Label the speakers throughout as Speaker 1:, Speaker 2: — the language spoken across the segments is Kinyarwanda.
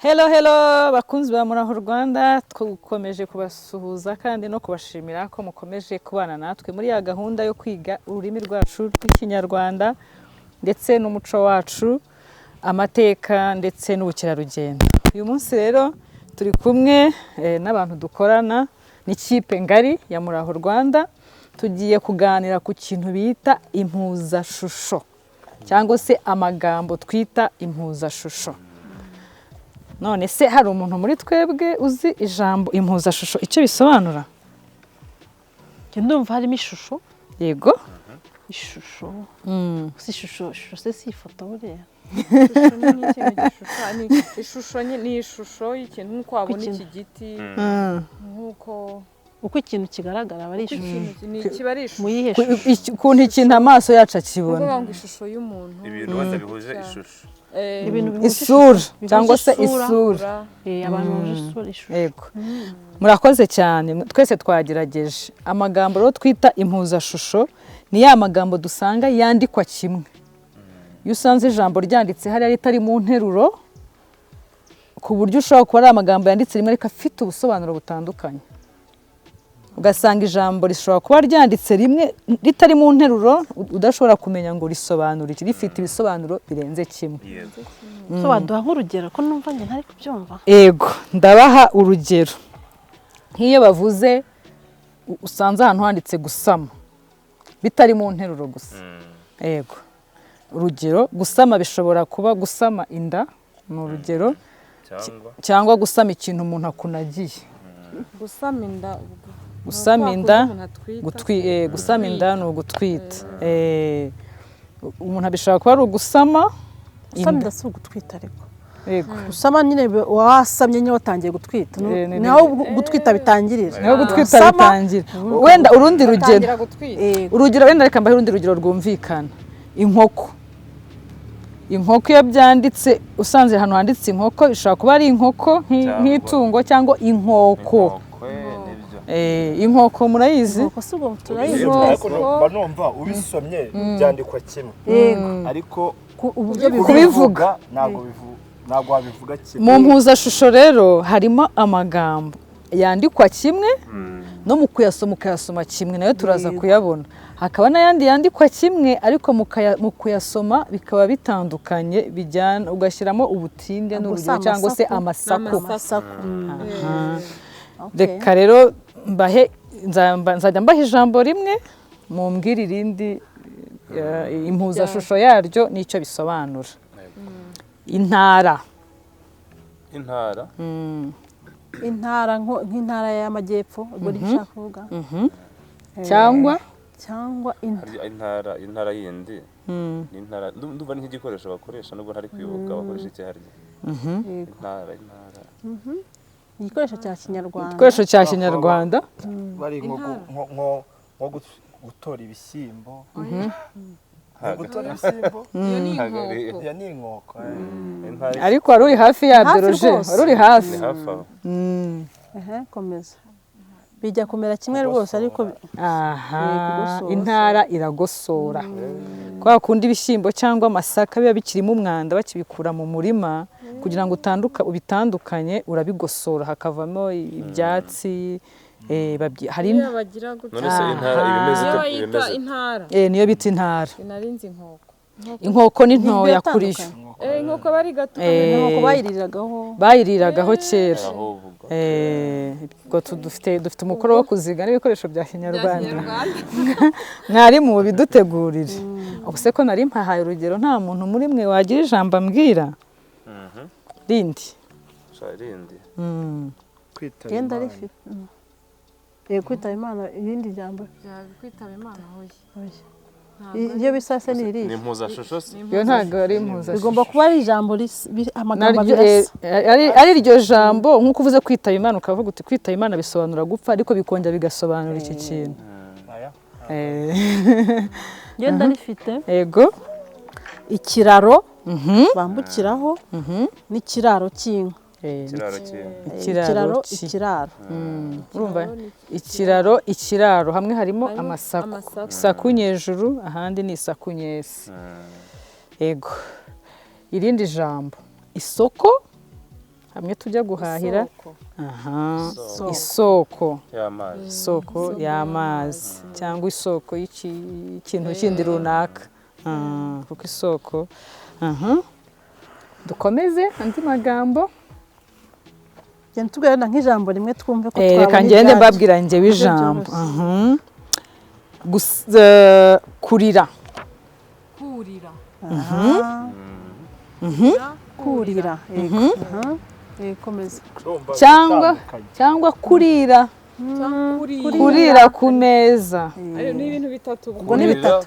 Speaker 1: Hello bakunzi ba Muraho Rwanda, twakomeje kubasuhuza kandi no kubashimira ko mukomeje kubana natwe muri ya gahunda yo kwiga ururimi rwacu rw'Ikinyarwanda ndetse n'umuco wacu, amateka ndetse n'ubukerarugendo. Uyu munsi rero turi kumwe n'abantu dukorana n'ikipe ngari ya Muraho Rwanda, tugiye kuganira ku kintu bita impuzashusho cyangwa se amagambo twita impuzashusho. None se hari umuntu muri twebwe uzi ijambo impuzashusho icyo bisobanura?
Speaker 2: Ndumva harimo ishusho.
Speaker 1: Yego.
Speaker 2: Ishusho. Si ishusho se si ifoto buriya.
Speaker 3: Ishusho ni ishusho y'ikintu nk'uko wabona iki giti, nk'uko
Speaker 2: uko ikintu kigaragara aba ari ishusho.
Speaker 3: ni kiba ari ishusho.
Speaker 2: Muyihe shusho.
Speaker 1: Ukuntu ikintu amaso yacu akibona.
Speaker 3: Kuvuga ngo ishusho y'umuntu.
Speaker 4: Ibiroza bihuje ishusho.
Speaker 1: Isura cyangwa se isura.
Speaker 2: Abantu buje ishusho.
Speaker 1: Yego. Murakoze cyane. Twese twagerageje. Amagambo rero twita impuzashusho ni ya magambo dusanga yandikwa kimwe. Iyo usanze ijambo ryanditse hari ritari mu nteruro, ku buryo ushobora kuba ari amagambo yanditse rimwe ariko afite ubusobanuro butandukanye. Ugasanga ijambo rishobora kuba ryanditse rimwe ritari mu nteruro, udashobora kumenya ngo risobanura iki, rifite ibisobanuro birenze kimwe.
Speaker 2: So waduha nk'urugero ko numva njye ntari kubyumva.
Speaker 1: Ego, ndabaha urugero. Nk'iyo bavuze usanze ahantu handitse gusama, bitari mu nteruro gusa. Ego. Urugero, gusama bishobora kuba gusama inda, ni urugero, cyangwa gusama ikintu umuntu akunagiye.
Speaker 3: Gusama inda.
Speaker 1: Gusama inda, gusama inda ni ugutwita. Umuntu abishobora kuba ari ugusama
Speaker 2: Gusama inda si ugutwita ariko.
Speaker 1: Yego.
Speaker 2: Gusama nyine wasamye nyine watangiye gutwita. Naho gutwita bitangirira.
Speaker 1: Naho gutwita bitangira. Wenda urundi rugero. Urugero wenda reka mbahe urundi rugero rwumvikana. Inkoko. Inkoko iyo byanditse usanze hano handitse inkoko bishobora kuba ari inkoko nk'itungo cyangwa inkoko. Inkoko murayizi?
Speaker 2: Inkoko si ubwo turayizi.
Speaker 4: Banumva ubisomye byandikwa kimwe. Ariko
Speaker 2: uburyo
Speaker 1: kubivuga
Speaker 4: ntabwo wabivuga kimwe.
Speaker 1: Mu mpuzashusho rero harimo amagambo yandikwa kimwe no mu kuyasoma ukayasoma kimwe, nayo turaza kuyabona. Hakaba n'ayandi yandikwa kimwe ariko mu kuyasoma bikaba bitandukanye, bijyana ugashyiramo ubutinde n'urugero cyangwa se amasaku. Reka rero nzajya mbaha ijambo rimwe mumbwire irindi impuzashusho yaryo n'icyo bisobanura. Intara.
Speaker 4: Intara.
Speaker 2: Intara nk'intara y'amajyepfo ubwo nishaka kuvuga.
Speaker 1: Cyangwa
Speaker 4: intara yindi. Intara ndumva ni nk'igikoresho bakoresha nubwo ntari kwibuka bakoresha iki harya. Intara.
Speaker 2: Igikoresho cya Kinyarwanda.
Speaker 1: Igikoresho cya Kinyarwanda.
Speaker 4: Bari nko gutora ibishyimbo. Gutora ibishyimbo. Iyo ni inkoko.
Speaker 1: Ariko wari uri hafi yabyo Roger, wari uri hafi.
Speaker 2: Komeza. Bijya kumera kimwe rwose ariko
Speaker 1: intara iragosora. Kwa kundi ibishyimbo cyangwa amasaka biba bikirimo umwanda bakibikura mu murima kugira ngo ubitandukanye urabigosora hakavamo ibyatsi. Hari
Speaker 4: none se intara ibimeze
Speaker 3: intara.
Speaker 1: Niyo bita intara.
Speaker 3: Narinzi inkoko.
Speaker 1: Inkoko ni ntoya kuri yo.
Speaker 3: Inkoko bari gato.
Speaker 2: Inkoko bayiriragaho.
Speaker 1: Bayiriragaho kera. Dufite umukoro wo kuzigana ibikoresho bya Kinyarwanda. Mwarimu bidutegurire. Ubuse ko nari mpahaye urugero nta muntu muri mwe wagira ijambo ambwira. Rindi.
Speaker 2: Genda rifite. Kwitaba Imana irindi jambo.
Speaker 3: Kwitaba Imana hoye.
Speaker 2: Iyo bisase ni iri.
Speaker 4: Ni impuzashusho se?
Speaker 1: Yo ntago ari impuzashusho.
Speaker 2: Bigomba kuba ari ijambo amagambo birasa.
Speaker 1: Ari iryo jambo nkuko uvuze kwitaba Imana ukavuga uti kwitaba Imana bisobanura gupfa ariko bikongera bigasobanura iki kintu.
Speaker 2: Genda rifite.
Speaker 1: Yego.
Speaker 2: Ikiraro bambukiraho n'ikiraro cy'inka.
Speaker 1: Ikiraro. Urumva ikiraro hamwe harimo amasaku. Isaku nyejuru ahandi ni isaku nyesi. Yego. Irindi jambo isoko hamwe tujya guhahira
Speaker 3: Isoko.
Speaker 1: aha
Speaker 4: Isoko.
Speaker 1: isoko
Speaker 4: y'amazi
Speaker 1: isoko y'amazi cyangwa isoko y'ikintu kindi runaka kuko isoko dukomeze andi magambo
Speaker 2: genda tubwirana nk'ijambo rimwe twumve ko
Speaker 1: reka ngende mbabwira njyewe ijambo kurira
Speaker 3: kurira
Speaker 2: kurira komeza
Speaker 1: cyangwa kurira kurira ku meza
Speaker 3: ni ibintu bitatu
Speaker 2: ubwo ni bitatu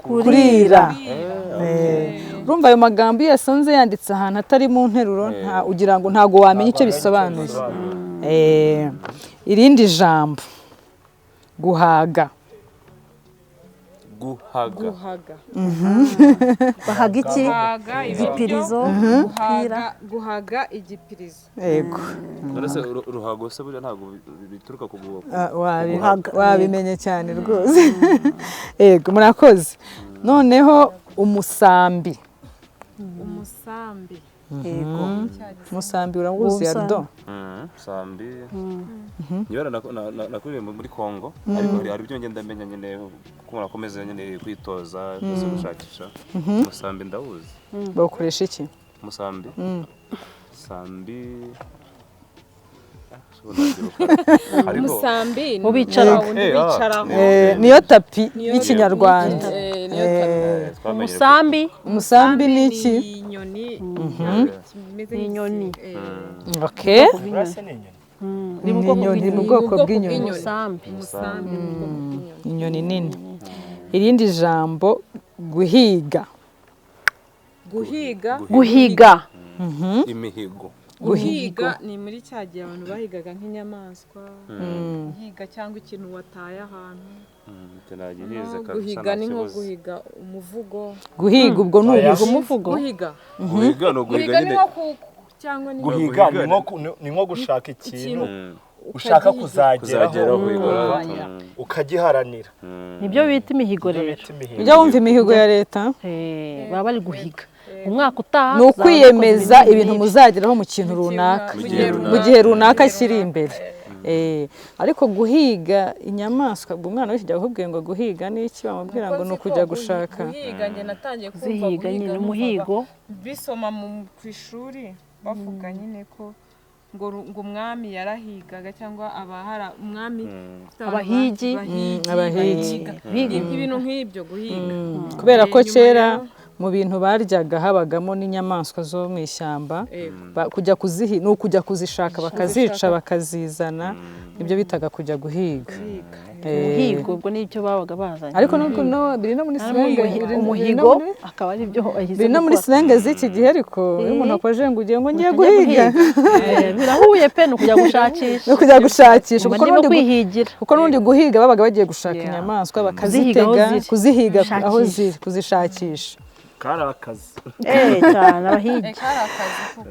Speaker 1: kurira urumva ayo magambo iyo yasanze yanditse ahantu atari mu nteruro ugira ngo ntago wamenya icyo bisobanuye irindi jambo guhaga
Speaker 2: bahaga iki igipirizo
Speaker 3: guhaga igipirizo
Speaker 1: yego
Speaker 4: ruhago se burya ntabwo bituruka ku guhaga
Speaker 1: wabimenye cyane rwose yego murakoze noneho umusambi
Speaker 2: yego
Speaker 1: umusambi urawuzi ardo
Speaker 4: umusambi nyibara nakuriye muri Kongo ariko hari ibyo ngenda menya nyine kuko nakomeza nyine kwitoza ndetse gushakisha umusambi ndawuzi
Speaker 1: bawukoresha iki
Speaker 4: umusambi
Speaker 3: umusambi
Speaker 2: ubicaraho
Speaker 1: niyo tapi y'ikinyarwanda umusambi ni iki
Speaker 3: inyoni
Speaker 2: inyoni
Speaker 1: okay
Speaker 2: ni mu bwoko bw'inyoni
Speaker 1: inyoni nini irindi jambo guhiga
Speaker 4: imihigo
Speaker 3: guhiga ni muri cya gihe abantu bahigaga nk'inyamaswa guhiga cyangwa ikintu wataye ahantu guhiga ni nko guhiga umuvugo
Speaker 1: guhiga ubwo ni umuvugo
Speaker 3: guhiga
Speaker 4: nyine
Speaker 3: guhiga
Speaker 5: ni nko gushaka ikintu ushaka kuzageraho ukagiharanira
Speaker 2: nibyo bita imihigo rero
Speaker 1: ujya wumva imihigo ya leta
Speaker 2: baba bari guhiga umwaka utaha
Speaker 1: ni ukwiyemeza ibintu muzageraho mu kintu runaka mu gihe runaka kiri imbere ariko guhiga inyamaswa ubwo umwana wese ajya akubwiye ngo guhiga ni iki bamubwira ngo ni ukujya gushaka
Speaker 3: guhiga njye natangiye kumva
Speaker 2: guhiga nyine umuhigo
Speaker 3: bisoma ku ishuri bavuga nyine ko ngo umwami yarahigaga cyangwa abahara umwami
Speaker 2: abahigi
Speaker 3: ibintu nk'ibyo guhiga
Speaker 1: kubera ko kera mu bintu baryaga habagamo n'inyamaswa zo mu ishyamba kujya ni ukujya kuzishaka bakazica bakazizana ibyo bitaga kujya guhiga
Speaker 2: umuhigo ubwo nicyo babaga bazanye
Speaker 1: ariko biri no muri silenge
Speaker 2: umuhigo akaba ari byo
Speaker 1: biri no muri silenge z'iki gihe ariko iyo umuntu akoje ngo ugiye ngo ngiye guhiga
Speaker 2: birahuye pe ni ukujya gushakisha
Speaker 1: no kujya gushakisha
Speaker 2: kuko
Speaker 1: n'undi guhiga babaga bagiye gushaka inyamaswa bakazitega kuzihiga aho ziri kuzishakisha
Speaker 5: kari akazi
Speaker 2: cyane abahigi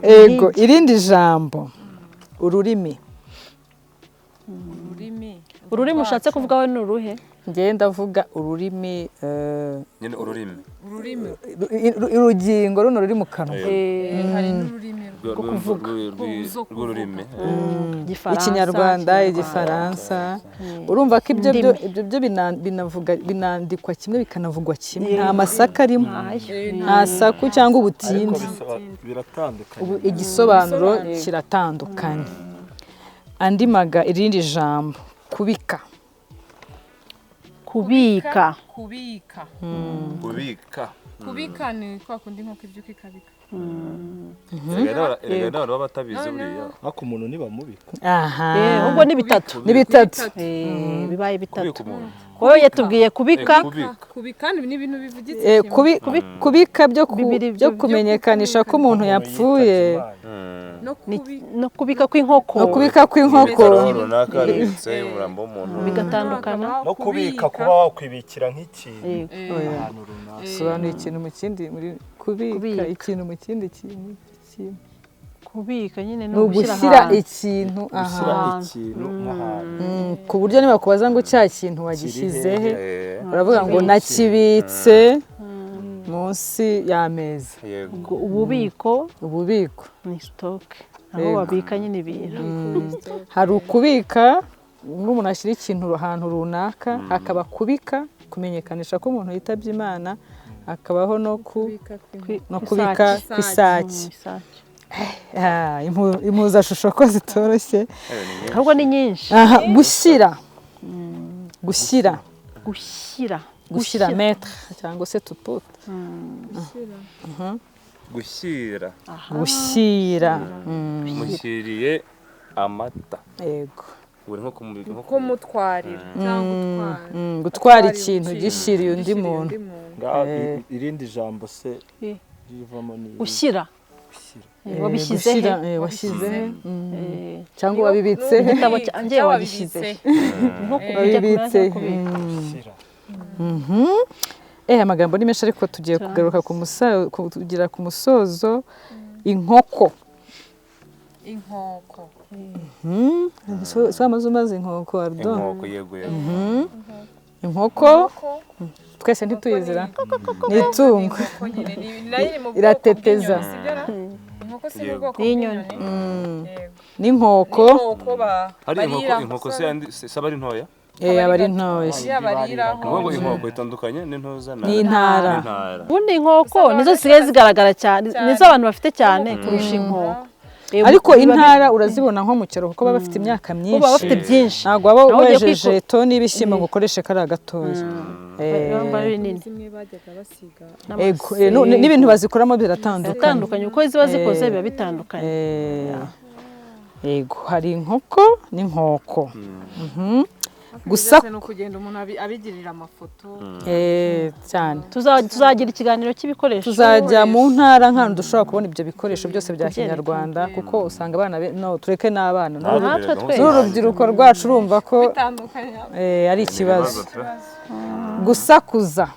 Speaker 1: ego irindi jambo ururimi
Speaker 2: ushatse kuvuga we ni uruhe
Speaker 1: ngenda avuga ururimi
Speaker 4: nyine ururimi
Speaker 1: urugingo runo ruri mu kanwa
Speaker 3: hari n'ururimi
Speaker 4: rw'ururimi
Speaker 1: ikinyarwanda igifaransa urumva ko ibyo byo binandikwa kimwe bikanavugwa kimwe nta masaka arimo nta saku cyangwa ubutindi igisobanuro kiratandukanye andi irindi jambo kubika
Speaker 3: ni kwa kundi nko ibyo ukikabika
Speaker 4: rero baba batabizi buriya
Speaker 5: ariko umuntu ntibamubika
Speaker 2: ubwo ni bitatu bibaye bitatu wowe yatubwiye kubika
Speaker 3: ni ibintu bivugitse
Speaker 1: kubika byo kumenyekanisha ko umuntu yapfuye
Speaker 2: no kubika kw'inkoko bigatandukana
Speaker 5: no kubika kuba wakwibikira nk'ikintu ahantu runaka
Speaker 1: sobanuye ikintu mu kindi kubika ikintu mu kindi kintu
Speaker 2: kubika nyine
Speaker 1: ni ugushyira ikintu ahantu ku buryo niba kubaza ngo cya kintu wagishyize he uravuga ngo nakibitse mu munsi y'ameza.
Speaker 4: yego
Speaker 2: ububiko ni stock aho babika nyine ibintu.
Speaker 1: Hari ukubika nk'umuntu ashyira ikintu ahantu runaka, hakaba kubika kumenyekanisha ko umuntu yitabye Imana, hakabaho no kubika ku isake. Impuzashusho ko zitoroshye
Speaker 2: ahubwo ni nyinshi.
Speaker 1: Gushyira metre cyangwa se tupute. Gushyira
Speaker 4: mushyiriye amata.
Speaker 1: Yego.
Speaker 4: Uri nko
Speaker 3: kumutwarira cyangwa
Speaker 1: gutwara ikintu gishiriye undi muntu.
Speaker 5: Irindi jambo se rivamo ni
Speaker 2: ushyira.
Speaker 1: Washyize cyangwa wabibitse.
Speaker 2: Igitabo cyanjye wagishyize.
Speaker 1: Wabibitse. Amagambo ni menshi ariko tugiye kugaruka kugira ku musozo. Inkoko. So amaze inkoko ardo.
Speaker 4: Inkoko yego.
Speaker 1: Inkoko twese ntituyizira. Ni itungo. Irateteza.
Speaker 3: inkoko si mu bwoko bw'inyoni.
Speaker 1: N'inkoko.
Speaker 4: Hari inkoko se sabari ntoya.
Speaker 1: Abari ntoya.
Speaker 4: Ngo inkoko itandukanye n'intoza
Speaker 1: n'intara.
Speaker 2: Ubundi inkoko nizo zisigaye zigaragara cyane, nizo abantu bafite cyane kurusha inkoko.
Speaker 1: Ariko intara urazibona nko mu cyaro kuko baba bafite imyaka myinshi.
Speaker 2: Baba bafite byinshi.
Speaker 1: Ntabwo waba wejeje toni y'ibishyimbo ngo ukoreshe kari agatoya. N'ibintu bazikoramo biratandukanye.
Speaker 2: Uko ziba zikoze biba bitandukanye.
Speaker 1: Yego, hari inkoko n'inkoko.
Speaker 3: Gusa no kugenda umuntu abigirira amafoto.
Speaker 1: Cyane.
Speaker 2: Tuzagira ikiganiro cy'ibikoresho.
Speaker 1: Tuzajya mu ntara nk'ahantu dushobora kubona ibyo bikoresho byose bya Kinyarwanda kuko usanga abana tureke n'abana n'urubyiruko rwacu urumva ko ari ikibazo. Gusakuza.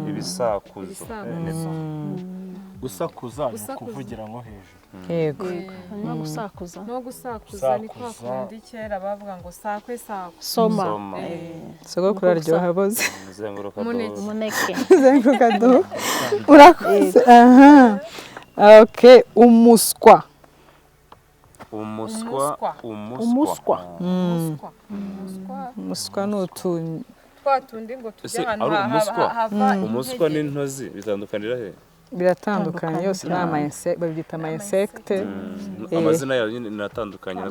Speaker 4: Ibisakuzo.
Speaker 5: Gusakuza ni ukuvugira nko hejuru.
Speaker 1: Yego.
Speaker 2: No gusakuza
Speaker 3: ni kwa kundi kera bavuga ngo sakwe sakwe.
Speaker 2: Soma.
Speaker 1: Sogokuru aryoha boze.
Speaker 2: Muneke.
Speaker 1: Zenguruka do. Urakoze. Okay, umuswa. Umuswa ni utuntu.
Speaker 3: Twatundi ngo tujye ahantu hava.
Speaker 4: Umuswa n'intozi bitandukanira he?
Speaker 1: Biratandukanye yose ni babyita ama insecte.
Speaker 4: Amazina yayo nyine niratandukanye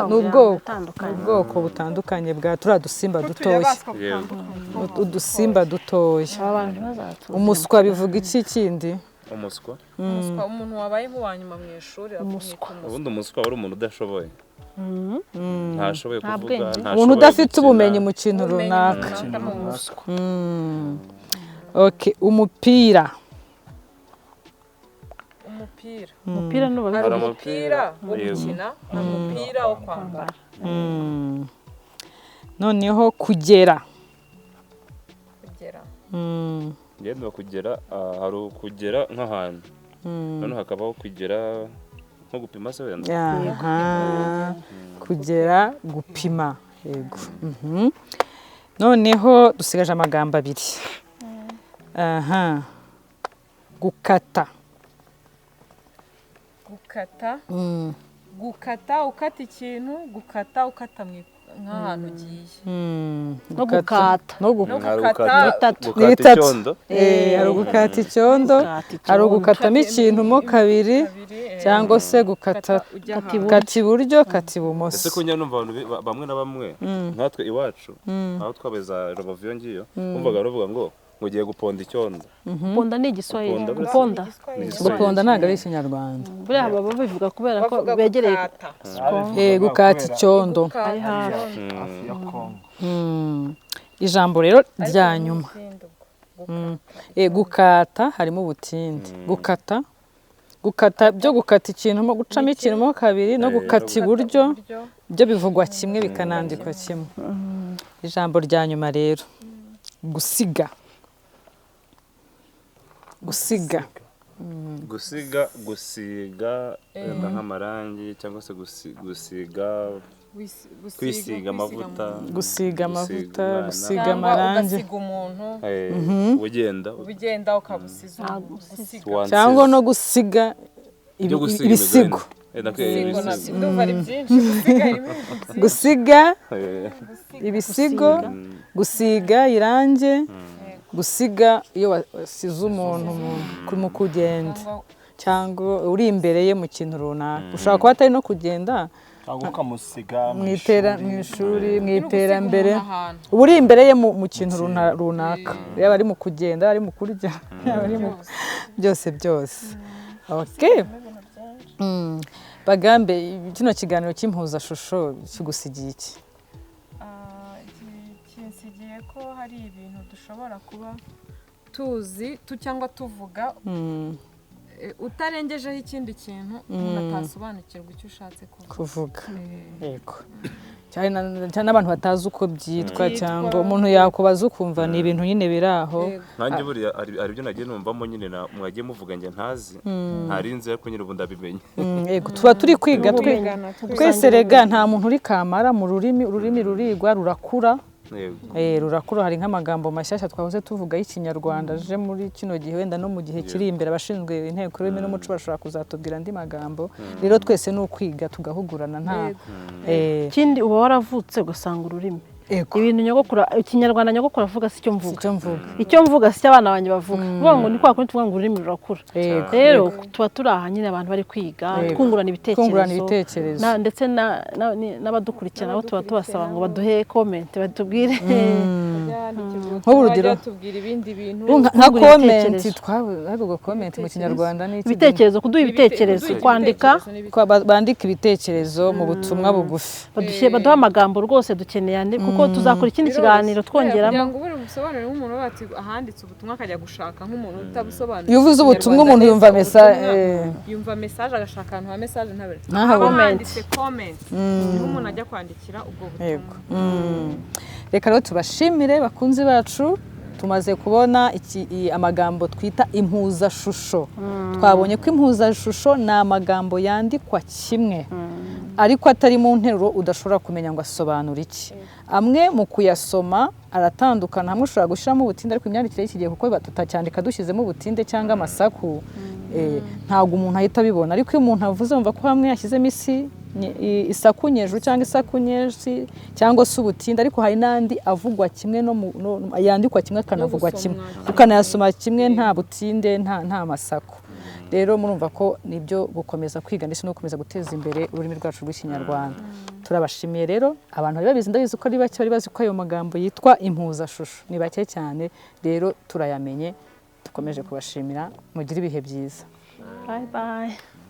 Speaker 1: n'ubwoko butandukanye bwa turiya dusimba dutoya. Udusimba dutoya. Umuswa bivuga iki kindi?
Speaker 4: Umuswa
Speaker 3: umuntu wabaye nk'uwanyuma mu ishuri.
Speaker 4: Ubundi umuswa wari umuntu udashoboye. Ntashoboye kuvuga.
Speaker 1: Umuntu udafite ubumenyi mu kintu runaka. Okay, umupira
Speaker 3: n'ubabiri. Hari umupira wo gukina, umupira wo kwambara.
Speaker 1: Noneho kugera.
Speaker 4: Ngenda kugera hari ukugera nk'ahantu. Noneho hakabaho kugera nko gupima se wenda.
Speaker 1: Kugera gupima. Yego. Noneho dusigaje amagambo abiri. Gukata.
Speaker 3: Gukata ukata ikintu, gukata ukata nk'ahantu ugiye.
Speaker 2: No gukata.
Speaker 4: Gukata icyondo.
Speaker 1: Hari ugukata icyondo, hari ugukatamo ikintu mo kabiri cyangwa se gukata iburyo, kata ibumoso.
Speaker 4: Ese kunya numva abantu bamwe na bamwe nkatwe iwacu aho twabeza Rubavu yo ngiyo umvaga bavuga ngo ugiye guponda icyondo.
Speaker 2: Guponda ni igiswahili. Guponda
Speaker 1: ntabwo ari Ikinyarwanda.
Speaker 2: Buriya baba babivuga kubera ko begereye
Speaker 1: gukata icyondo.
Speaker 5: Hafi ya Kongo.
Speaker 1: Ijambo rero rya nyuma. Gukata harimo ubutinde. Gukata byo gukata ikintu mo gucamo ikintu mo kabiri no gukata iburyo byo bivugwa kimwe bikanandikwa kimwe. Ijambo rya nyuma rero gusiga. Gusiga
Speaker 4: nk'amarangi cyangwa se gusiga kwisiga amavuta,
Speaker 1: gusiga amavuta,
Speaker 4: umwana.
Speaker 1: gusiga
Speaker 3: cyangwa
Speaker 1: amarangi,
Speaker 3: ugasiga umuntu
Speaker 4: ugenda
Speaker 3: ukabusiza
Speaker 1: cyangwa no gusiga
Speaker 4: ibyo gusiga
Speaker 1: ibisigo.
Speaker 3: ndumva ari byinshi gusiga harimo ibintu byinshi.
Speaker 1: Gusiga ibisigo, gusiga irangi, gusiga iyo wasize umuntu mu kugenda cyangwa uri imbere ye mu kintu runaka. Ushobora kuba atari no kugenda
Speaker 5: cyangwa ukamusiga
Speaker 1: mu ishuri, mu iterambere, uba uri imbere ye mu kintu runaka, yaba ari mu kugenda, ari mu kurya, yaba ari mu byose. Okay. Bagambe, kino kiganiro cy'impuzashusho kigusigiye iki?
Speaker 3: kinsigiye ko hari ibintu dushobora kuba tuzi cyangwa tuvuga utarengejeho ikindi kintu utasobanukirwa icyo ushatse
Speaker 1: kuvuga. Yego. Cyane n'abantu batazi uko byitwa cyangwa umuntu yakubaza ukumva ni ibintu nyine biri aho.
Speaker 4: Nanjye buriya ari byo nagiye numvamo nyine mwagiye muvuga njye ntazi, ntarinze ariko nyine ubu ndabimenye.
Speaker 1: Yego, tuba turi kwiga twese rega, nta muntu uri kamara mu ururimi rurigwa rurakura. Rurakura. Hari nk'amagambo mashyashya twahoze tuvuga y'Ikinyarwanda aje muri kino gihe, wenda no mu gihe kiri imbere abashinzwe inteko y'ururimi n'umuco bashobora kuzatubwira andi magambo. Rero twese ni ukwiga tugahugurana.
Speaker 2: Ikindi uba waravutse ugasanga ururimi, ibintu nyogokuru, Ikinyarwanda nyogokuru avuga si cyo mvuga, icyo mvuga si abana banjye bavuga. Vuga ngo ni kwa kundi tuvuga ngo ururimi rurakura. Rero tuba turi aha nyine abantu bari kwiga, twungurana ibitekerezo, ndetse n'abadukurikirana nabo tuba tubasaba ngo baduhe comment, batubwire
Speaker 1: nk'urugero,
Speaker 3: tubwira ibindi bintu
Speaker 1: nka comment mu Kinyarwanda ni
Speaker 2: ibitekerezo, kuduha ibitekerezo, kwandika,
Speaker 1: bandika ibitekerezo mu butumwa bugufi,
Speaker 2: baduha amagambo rwose dukeneye, kuko tuzakora ikindi kiganiro twongeramo.
Speaker 3: Kugira ngo ubure umusobanuro w'umuntu bati ahanditse ubutumwa akajya gushaka nk'umuntu utabusobanura.
Speaker 1: Iyo uvuze ubutumwa umuntu
Speaker 3: yumva message agashaka ahantu ha message ntabere.
Speaker 2: Handitse
Speaker 3: comment. Niho umuntu ajya kwandikira ubwo butumwa.
Speaker 1: Reka rero tubashimire bakunzi bacu, tumaze kubona amagambo twita impuzashusho. Twabonye ko impuzashusho ni amagambo yandikwa kimwe ariko atari mu nteruro udashobora kumenya ngo asobanura iki. Amwe mu kuyasoma aratandukana, hamwe ushobora gushyiramo ubutinde ariko imyandikire y'iki gihe kuko tutacyandika dushyizemo ubutinde cyangwa amasaku, ntabwo umuntu ahita abibona. Ariko iyo umuntu avuze wumva ko hamwe yashyizemo isaku nyejuru cyangwa isaku nyinshi cyangwa se ubutinde, ariko hari n'andi avugwa kimwe yandikwa kimwe akanavugwa kimwe, ukanayasoma kimwe nta butinde nta masaku. Rero murumva ko nibyo gukomeza kwiga ndetse no gukomeza guteza imbere ururimi rwacu rw'Ikinyarwanda. Turabashimiye rero, abantu bari babizi, ndabizi ko ari bake bari bazi ko ayo magambo yitwa impuzashusho, ni bake cyane. Rero turayamenye, dukomeje kubashimira, mugire ibihe byiza.
Speaker 2: Bye bye.